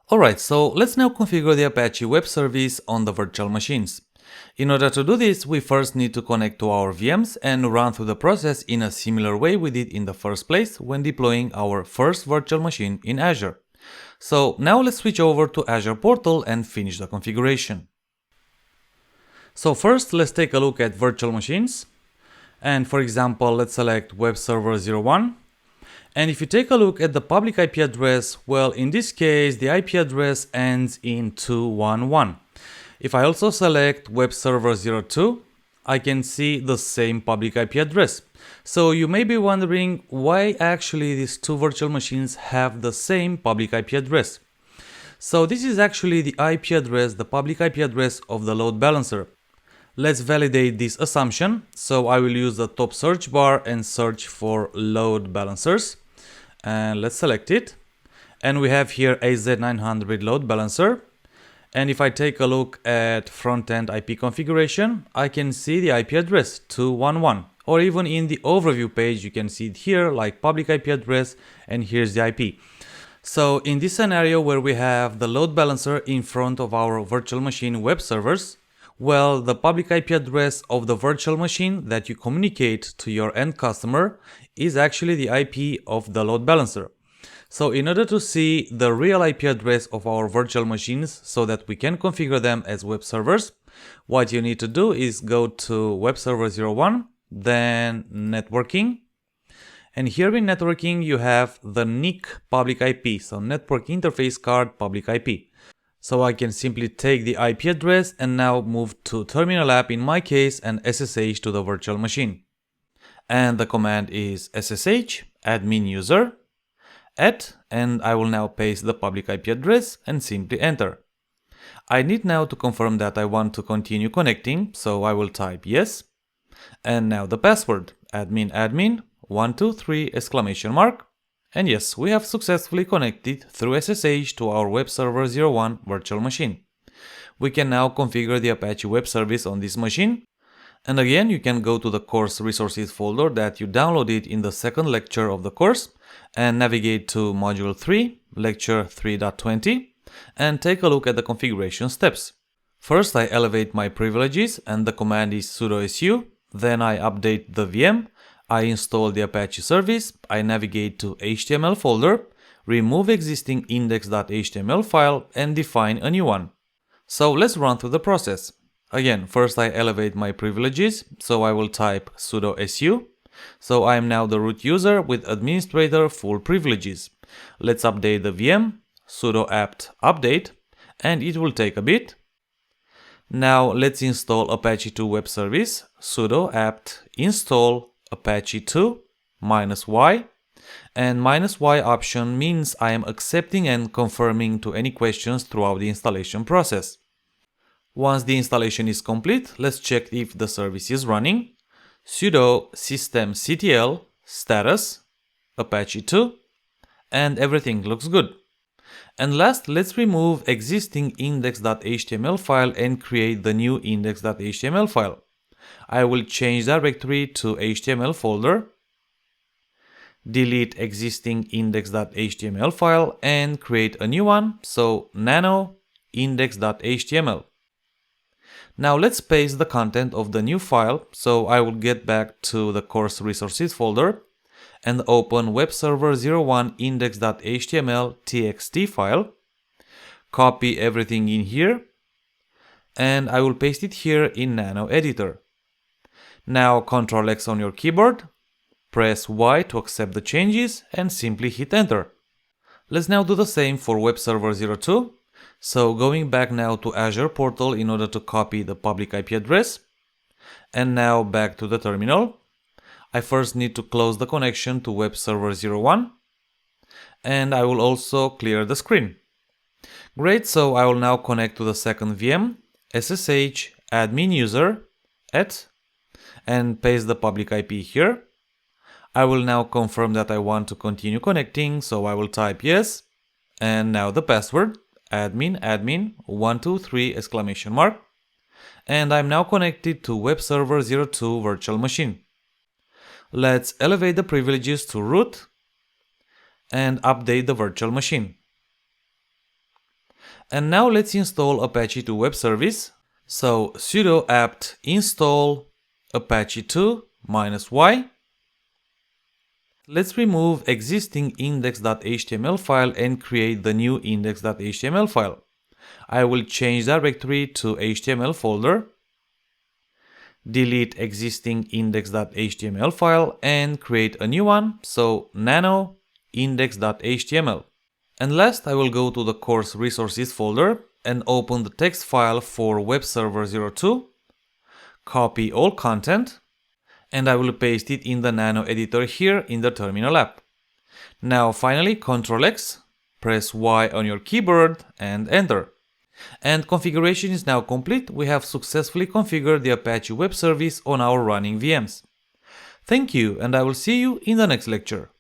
Alright, so let's now configure the Apache web service on the virtual machines. In order to do this, we first need to connect to our VMs and run through the process in a similar way we did in the first place when deploying our first virtual machine in Azure. So now let's switch over to Azure Portal and finish the configuration. So first, let's take a look at virtual machines. And for example, let's select Web Server 01. And if you take a look at the public IP address, well, in this case, the IP address ends in 211. If I also select Web Server 02, I can see the same public IP address. So you may be wondering why actually these two virtual machines have the same public IP address. So this is actually the IP address, the public IP address of the load balancer. Let's validate this assumption. So I will use the top search bar and search for load balancers. And let's select it. And we have here AZ900 load balancer. And if I take a look at front-end IP configuration, I can see the IP address 211. Or even in the overview page, you can see it here like public IP address, and here's the IP. So in this scenario where we have the load balancer in front of our virtual machine web servers, well, the public IP address of the virtual machine that you communicate to your end customer is actually the IP of the load balancer. So in order to see the real IP address of our virtual machines so that we can configure them as web servers, what you need to do is go to Web Server 01, then Networking. And here in Networking, you have the NIC public IP, so Network Interface Card public IP. So I can simply take the IP address and now move to terminal app in my case and SSH to the virtual machine. And the command is SSH admin user and I will now paste the public IP address and simply enter. I need now to confirm that I want to continue connecting, so I will type yes. And now the password admin 123 exclamation mark. And yes, we have successfully connected through SSH to our Web Server 01 virtual machine. We can now configure the Apache web service on this machine. And again, you can go to the course resources folder that you downloaded in the second lecture of the course and navigate to module 3, lecture 3.20, and take a look at the configuration steps. First, I elevate my privileges and the command is sudo su. Then I update the VM. I install the Apache service, I navigate to HTML folder, remove existing index.html file and define a new one. So let's run through the process. Again, first I elevate my privileges, so I will type sudo su. So I am now the root user with administrator full privileges. Let's update the VM, sudo apt update, and it will take a bit. Now let's install Apache2 web service, sudo apt install Apache2 -y, and -y option means I am accepting and confirming to any questions throughout the installation process. Once the installation is complete, let's check if the service is running. Sudo systemctl status Apache2 and everything looks good. And last, let's remove existing index.html file and create the new index.html file. I will change directory to HTML folder, delete existing index.html file and create a new one, so nano index.html. Now let's paste the content of the new file, so I will get back to the course resources folder and open Web Server 01 index.html txt file, copy everything in here, and I will paste it here in Nano Editor. Now Ctrl X on your keyboard, press Y to accept the changes and simply hit enter. Let's now do the same for Web Server 02. So going back now to Azure Portal in order to copy the public IP address. And now back to the terminal. I first need to close the connection to Web Server 01. And I will also clear the screen. Great, so I will now connect to the second VM, SSH admin user and paste the public IP here. I will now confirm that I want to continue connecting, so I will type yes. And now the password, admin 123 exclamation mark. And I'm now connected to Web Server 02 virtual machine. Let's elevate the privileges to root and update the virtual machine. And now let's install Apache2 web service. So sudo apt install apache2 -y. Let's remove existing index.html file and create the new index.html file. I will change directory to HTML folder, delete existing index.html file and create a new one, so nano index.html. And last, I will go to the course resources folder and open the text file for web server 02, copy all content, and I will paste it in the nano editor here in the terminal app. Now finally, Ctrl X, press Y on your keyboard and enter. And configuration is now complete. We have successfully configured the Apache web service on our running VMs. Thank you, and I will see you in the next lecture.